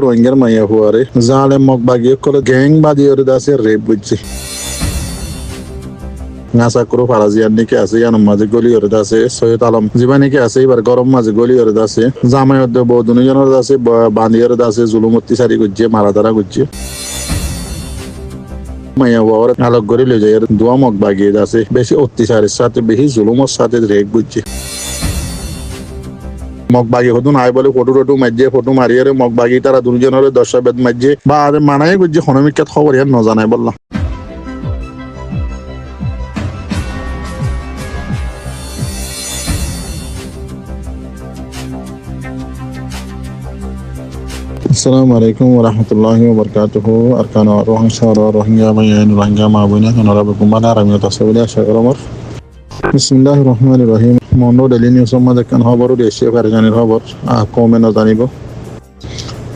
রোহিঙ্গার মাইয়া হুয়ারে জালে মগ বাগিয়ে করে গ্যাং বাদিয়ে আছে রেপ বুঝছি নাসা করো ফারাজিয়ার নিকে আছে ইয়ানোর মাঝে গলি ওরে আছে সৈয়দ আলম জীবানিকে আছে এবার গরম মাঝে গলি ওরে আছে জামাই অধ্যে বৌদুনি জনের আছে বান্দিয়ার আছে জুলুমতি সারি গুজছে মারাদারা গুজছে মাইয়া হুয়ার আলোক গড়ি লয়ে যায় দোয়া মগ বাগিয়ে আছে বেশি অত্যাচারের সাথে বেশি জুলুমের সাথে রেপ বুঝছে মগ বাগি হতুন আয় বলে ফটো টটু মাঝে ফটো মারিয়ে মগ বাগি তারা দুজনের দশা বেদ মাঝে বা মানায় গুজছে হনমিকাত খবর ইয়ার নজানায় বললাম السلام عليكم ورحمة الله وبركاته أركان روحان شهر روحانيا بيان روحانيا معبونا نرى بكم بنا رمي تصوير شهر عمر بسم الله الرحمن الرحيم موندو دليني وسمى ذكان خبرو ديشي فرجاني خبر قومي نزانيبو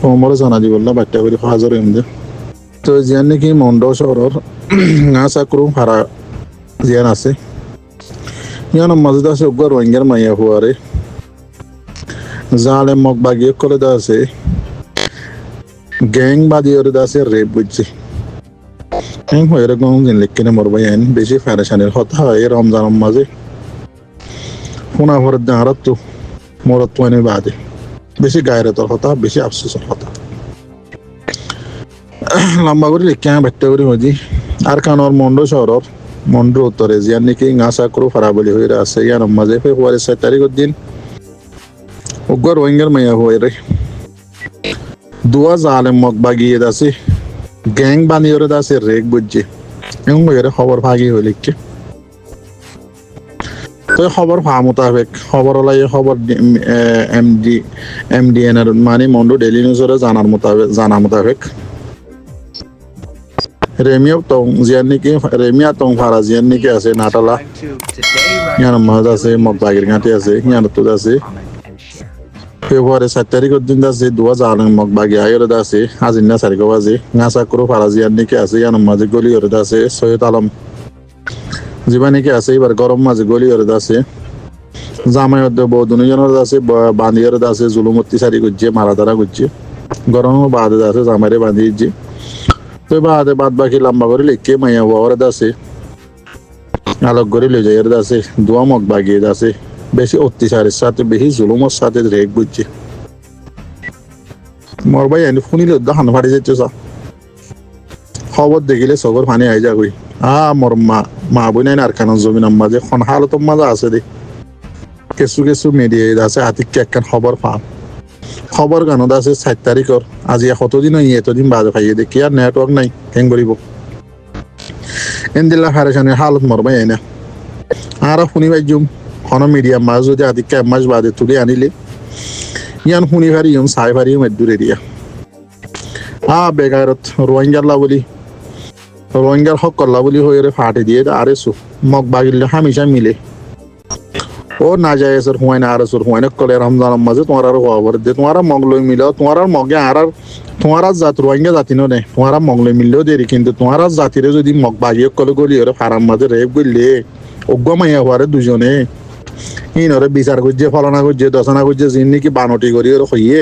عمر زانادي والله باتة بري حاضر يمدي তো জিয়ান নাকি মন্ডো শহরের নাসাক্রু হারা জিয়ান আছে ইয়ানোর মাঝে আছে উগ্র রোহিঙ্গার মাইয়া হুয়ারে জালে মগ বাগিয়ে করে দেওয়া আছে গ্যাং বাদিয়ে আছে রেপ বুঝছি গ্যাং হয়ে এরকম দিন লিখে মরবাই আইন বেশি ফেরেশানির হতা হয় রমজানের মাঝে ফোনা ভরের দাঁড়াত তো মরত তো এনে বাদে বেশি গায়রতর হতা বেশি আফসোসের হতা লম্বা করে লিখে বাট্টা করে হজি আর কানোর মন্ডো শহরের মন্ডো উত্তরে জিয়ান নাকি গাছা করো ফারাবলি হয়ে আছে ইয়ানোর মাঝে ফেব্রুয়ারি 6 তারিখের দিন উগ্র রোহিঙ্গার মাইয়া হয়ে রে দুয়া জালে মগ বাগিয়ে আছে গ্যাং বানিয়ে আছে রেক বুঝছে এবং খবর ভাগি হয়ে লিখছে তো খবর ভা মোতাবেক খবর লাই খবর এমডিএন এর মানে মন্ডো ডেইলি নিউজের জানা মোতাবেক রেমিয়া টং জিয়ান নাকি রেমিয়া টং ফারা জিয়ান নাকি আছে নাটালা ইয়ার মাঝ আছে মগ বাগির ঘাটে আছে ইয়ার তো আছে ফেব্রুয়ারি 7 তারিখের দিন আছে দুয়া জালে মগ বাগি আয়ের আছে আজিনা সারিকো বাজে নাসা করো ফারাজিয়ার নিকে আছে ইয়ানোর মাঝে গলি ওরে আছে সৈয়দ আলম জীবানিকে আছে এবার গরম মাঝে গলি ওরে আছে জামাই অধ্যে বৌদুনি জনের আছে বান্দিয়ার আছে জুলুমতি সারি গুজছে মারাদারা গুজছে গরম বাদে আছে জামাইরে বাঁধিয়েছে তো বাদে বাদ বাকি লম্বা করে লিখে মাইয়া হুয়ার আছে আলোক গড়ি লয়ে যায় আছে দোয়া মগ বাগিয়ে আছে বেশি অত্যাচারের সাথে বেশি জুলুমের সাথে রেপ বুঝছে মোর ভাই এনে শুনিলে দাহান ফাটি যাচ্ছে খবর দেখিলে চকুর পানি আই যাগই মোর মা বই নাই আর কারণ জমিন মাঝে খন হালতর মাঝে আছে দে কিছু কিছু মিডিয়া আছে হাতিকে একখান খবর পাম খবর গানত আছে 7 তারিখের আজি কতদিন এতদিন বাদে পাইয়ে দেখি আর নেটওয়ার্ক নাই কেন করিব এনদিল্লা ফারেশানের হালত মোর ভাই এনে আর শুনি পাইজুম কোনো মিডিয়া মাছ যদি আদিকে এক মাস বাদে তুলে আনিলে ইয়ান শুনি পারিম চাই পারিম এদূর এরিয়া বেগারত রোহিঙ্গারলা বলি রোহিঙ্গার হক করলা বলি হয়ে ফাটে দিয়ে আরে সু মগ বাগিলে হামিশা মিলে ও না যায় এসর হুয়াই না আরে সর হুয়াই না কলে রমজানের মাঝে তোমার আর খবর দে তোমার মগ লই মিলো তোমার মগে আর তোমার জাত রোহিঙ্গা জাতি নে তোমার মগ লই মিললেও দেরি কিন্তু তোমার জাতিরে যদি মগ বাগিয়ে কলে গলি ওরে ফারাম মাঝে রেপ গলিলে অজ্ঞ মাইয়া হওয়ারে দুজনে ইনরে বিচার করছে ফলনা করছে দশনা করছে যিনি নাকি বানটি করি ওর হইয়ে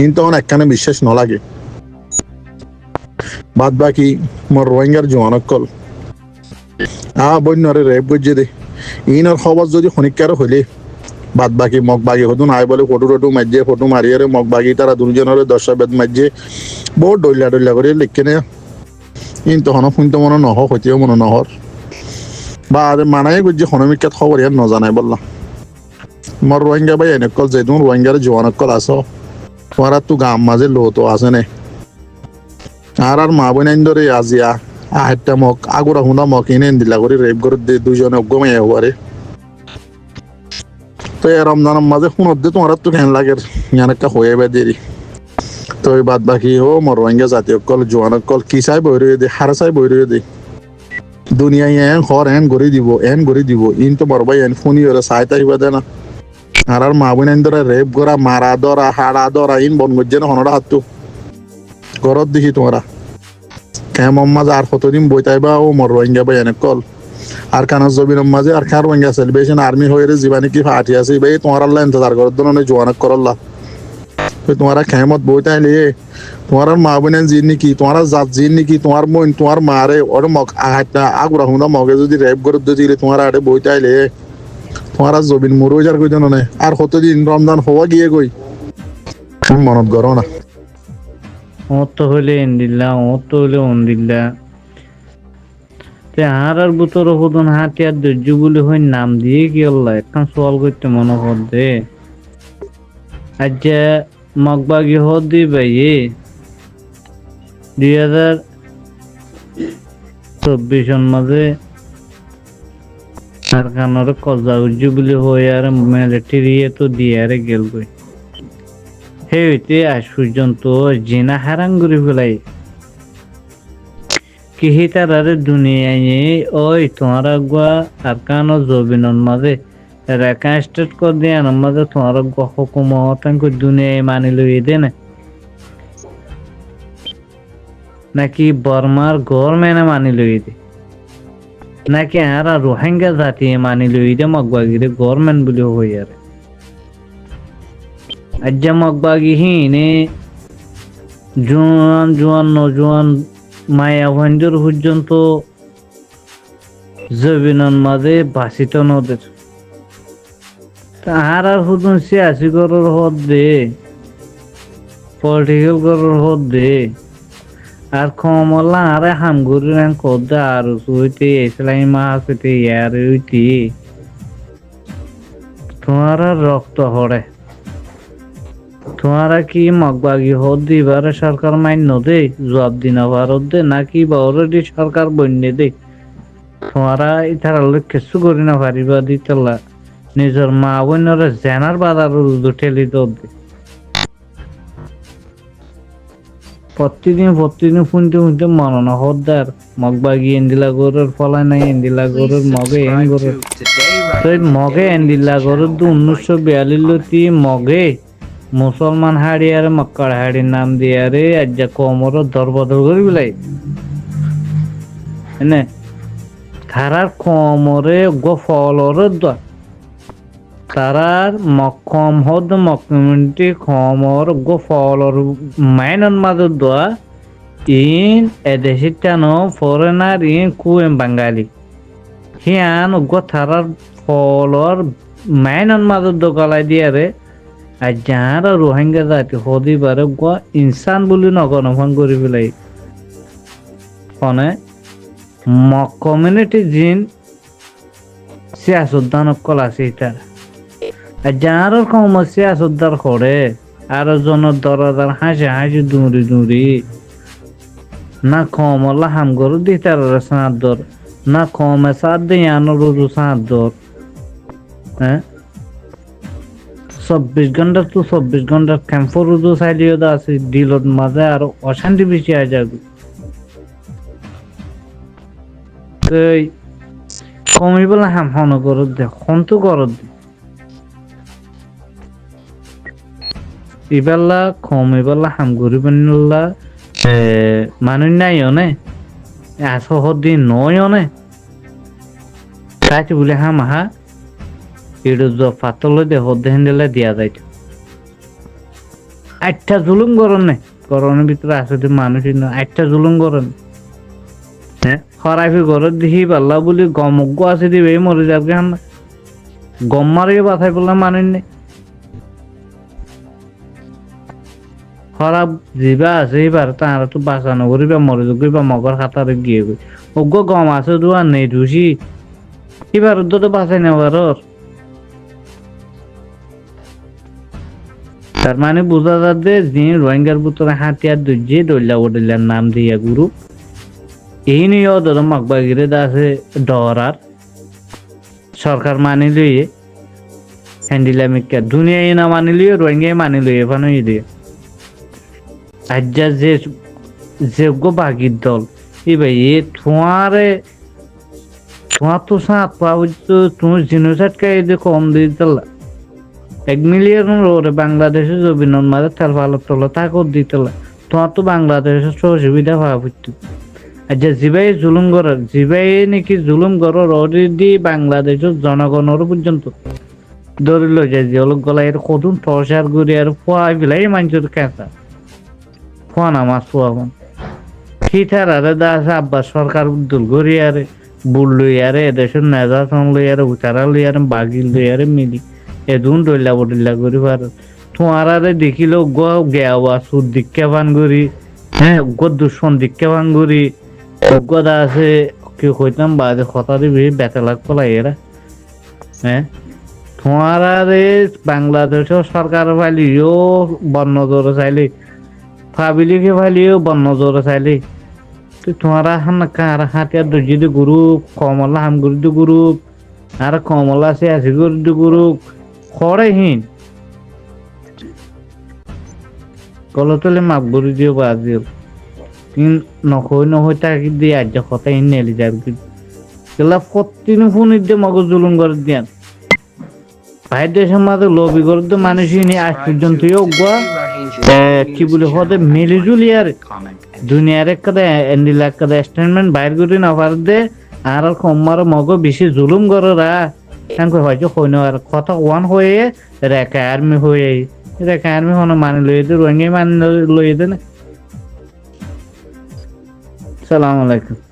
ইন তখন একখানে বিশ্বাস নলাগে বাদ বাকি মোর রোহিঙ্গার জোয়ানক কল বন্যরে রেপ করছে দে ইনর খবর যদি খনিকার হইলে বাদ বাকি মগ বাগি হতুন আয় বলে ফটো টটু মাঝে ফটো মারিয়ে মগ বাগি তারা দুজনের দশা বেদ মাঝে বহুত ডইলা করে লিখে নে ইন তখন শুনতে মনে নহ হইতেও মনে নহর বা মানায় গুজে হনমিকাত খবর ইয়ার নজানায় বললাম মোর রোহিঙ্গা ভাই এনেকল যেদিন রোহিঙ্গার জোয়ানকল আছো তোমার তো গাম মাঝে লো তো আছে নে আর মা বোন ধরে আজিয়া আহেরটা মক আগুরা হুনা মক এনে দিলা করে রেপ করে দুজনে অজ্ঞমাই হওয়ারে তো এ রমজানের মাঝে শুনত দে তোমার তো কেন লাগে ইয়ানকা হয়ে বে দেরি তো বাদ বাকি ও মোর রোহিঙ্গা জাতীয় কল জোয়ানকল কি চাই বই রয়ে দে হারা চাই বই রয়ে দে দুনিয়ায় এন গড়ি দিব ইন তো বড় ভাই এন ফোনি ওরা চাই তাই বাদে না আর মা বোন ধরে রেপ করা মারা ধরা হাড়া ধরা ইন বন গজ্জে না হনরা হাতু ঘরত দেখি তোমরা কেমন মাঝে আর কতদিন বইতাইবা ও মোর রোহিঙ্গা ভাই এনে কল আর কানার জমিনের মাঝে আর কার রোহিঙ্গা সেলিব্রেশন আর্মি হয়ে জীবানি কি ফাটি আছে ভাই তোমার আল্লাহ ইন্তজার করার জন্য জোয়ানক করল্লা তোমারা খেমত বই তাইলে তোমার মা বোনের জিন নাকি তোমার জাত জিন নাকি তোমার মন তোমার মারে ওর মগ আহাটা আগুরা হুনা মগে যদি রেপ করে দিলে তোমার আড়ে বই তাইলে তোমার জবিন মরু যার কই জানো না আর কতদিন রমজান হওয়া গিয়ে কই মনত করো না অত হইলে এন্দিল্লা অত হইলে অন্দিল্লা তে আর বুতর হুদন হাতিয়ার ধৈর্য বলে হই নাম দিয়ে কি আল্লাহ এখন সওয়াল করতে মনে কর দে আচ্ছা মগবাগি হদ দি ভাইয়ে 2024 মাঝে সরকারের কজা উজ্জু বলে হই আর মিলিটারি তো দিয়ে আর গেল কই হে হইতে আজ পর্যন্ত জেনা হারাং করে ফেলাই কিহি তারারে দুনিয়ায় ওই তোমার গুয়া আর কানো জবিনর মাঝে রেখা স্টার্ট কর দিয়ে আনার মাঝে তোমার গুয়া হুকুম হতাঙ্ক দুনিয়ায় মানি লই দে না নাকি বর্মার গভর্নমেন্টে মানি লই দে নাকি আর রোহিঙ্গা জাতি মানি লই দে মগবাগিরে গভর্নমেন্ট বলে হই আর আজ মগবাগি হিনে জোয়ান জোয়ান নজওয়ান মায়া ভঞ্জর পর্যন্ত জবিনন মাঝে বাসিত নদের আর হুদুন সিয়াসি গরর হদ দে পলিটিক্যাল গরর হদ দে আর কমলা আরে হামগুরি রাং কদে আর সুইতে ইসলামী মাহাসিতে ইয়ার উইতি তোমার রক্ত হরে তোমারা কি মগবাগি হদ দিবার সরকার মান্য দে জবাব দিনা ভারত দে নাকি বা অলরেডি সরকার বন্যে দে তোমারা ইতার কিছু করি না পারিবা দিতলা নিজের মা বোনরে জেনার বাজার ঠেলি দে প্রতিদিন শুনতে মননা হদ্দার মগবাগি এন্দিলা গরুর ফলাই নাই এন্দিলা গরুর মগে এন গরুর মগে এন্দিলা গরুর 1942 মগে মুসলমান হাড়ি আর মক্কার হাড়ির নাম দিয়ে আরে আজ কমর দরবদর করি বিলাই এনে তারার কমরে গো ফলর তারার মকম হদ মকমিটি কমর গো ফলর মাইনন মাদর দোয়া ইন এদেশিটানো ফরেনার ইন কুয়েম বাঙালি হিয়ান গো তারার ফলর মাইনন মাদর দো গলাই দিয়ে রে আর যারা রোহিঙ্গা জাতি হদি বারে গো ইনসান বলে নগণফন করে ফেলাই ফনে কমিউনিটি জিন সিয়াসুদ্দান কল আছে তার আর যারা কম সিয়াসুদ্দার করে আর জনের দরদার হাসি দূরি না কমলা হাম গরু দি তার সাঁত দর না কমে সাত দিয়ে আনো রুজু সাঁত দর হ্যাঁ 24 ঘন্টা তো 24 ঘন্টা ক্যাম্পর রুজু চাইলেও তো আছে ডিলত মাঝে আর অশান্তি বেশি আয় যাবে কমিবেলা হাম হন করত দে হন্তু করত দে ইবেলা কমিবেলা হাম গরিবেলা মানুষ নাই অনে আসহদি নয় অনে তাইতে বলে হাম হা এটা পাতল দে হদ্দে হ্যান্ডেলে দিয়া যাইত আটটা জুলুম গরম নেই গরমের ভিতরে আছে মানুষ আটটা জুলুম গরম হ্যাঁ খরাইফি ঘরত দেখি পাল্লা বলি গমজ্ঞ আছে দিবে মরে যাবে হান গম মারিয়ে বাথাই বললাম মানুষ নেই খরাব যিবা আছে এবার তাহারা তো বাঁচানো করিবা মরে যাবা মগর খাতারে গিয়ে গই অজ্ঞ গম আছে দু আর নেই ধুসি এবার তো বাঁচাই নেবার তার মানে বোঝা যাচ্ছে যে রোহিঙ্গার ভিতরে হাতিয়ার দুজে দলিয়া ওডলিয়ার নাম দিয়া গুরু এই নিয়ে ওদের মগবাগিরে আছে ডরার সরকার মানি লইয়ে হ্যান্ডিলামিকা দুনিয়ায় না মানি লইয়ে রোহিঙ্গায় মানি লইয়ে ফানো দিয়ে আজ্জা যে যোগ্য বাগির দল এই ভাই তোমার তো সাত পাওয়া তুমি জিনোসাইড কে কম দিয়ে দিলা 1 মিলিয়ন ওরে বাংলাদেশে জবিনর মাঝে তেল ভালো তোলা তাকে দিতলা তোমার তো বাংলাদেশের সুবিধা পাওয়া পড়তো আচ্ছা জিবাই জুলুম করার জিবাই নাকি জুলুম করার অলরেডি বাংলাদেশের জনগণের পর্যন্ত ধরে লই যায় যে অলক গলা এর কদুন টর্চার করে আর ফুয়াই বিলাই মানুষের ক্যাঁচা ফুয়া না মাছ ফুয়া থিথার আরে দা আছে আব্বা সরকার উদ্দুল করি আরে বুল লই আরে এদেশের নেজাসন লই আরে উচারা লই আরে বাগিল লই আরে মিলি এদুন ডইলা বডিল্লা করি পার তোমার আরে দেখিল গ গেওয়া সুদ দিকে বান করি হ্যাঁ গ দুশ্মন দিকে বান করি গদা আছে কি কইতাম বাজে কথা দিবি বেতালাক পলাই এরা হ্যাঁ তোমার আরে বাংলাদেশের সরকার ফাইলিও বন্য জোরে চাইলে পাবলিকে ফাইলিও বন্য জোরে চাইলে তো তোমারা হান কার হাতিয়ার দর্জিতে গ্রুপ কমলা হাম গুরুদ গ্রুপ আর কমলা সে আছে গুরুদ গ্রুপ খড়ে হিন গলতলে মাপ গরু দিও বাজিও তিন নখই তাকে দিয়ে আজ কথা হিন নেলি যাবি গেলা ফতিনু ফোনের দিয়ে মগজ জুলুম করে দিয়ান ভাই দেশের মাঝে লবি করে তো মানুষই নেই আজ পর্যন্ত কি বলে হতে মিলি জুলি আর দুনিয়ার একটা এন্ডিলা একটা স্টেটমেন্ট বাইর করে না পার দে আর কমার মগ বেশি জুলুম করা তাকে হয়তো হইন আর কথা ওয়ান হয়ে রেখা আর্মি হয়ে রেখা আর্মি হন মানে লইয়ে দে রোহিঙ্গা মানে লইয়ে দে না সালাম আলাইকুম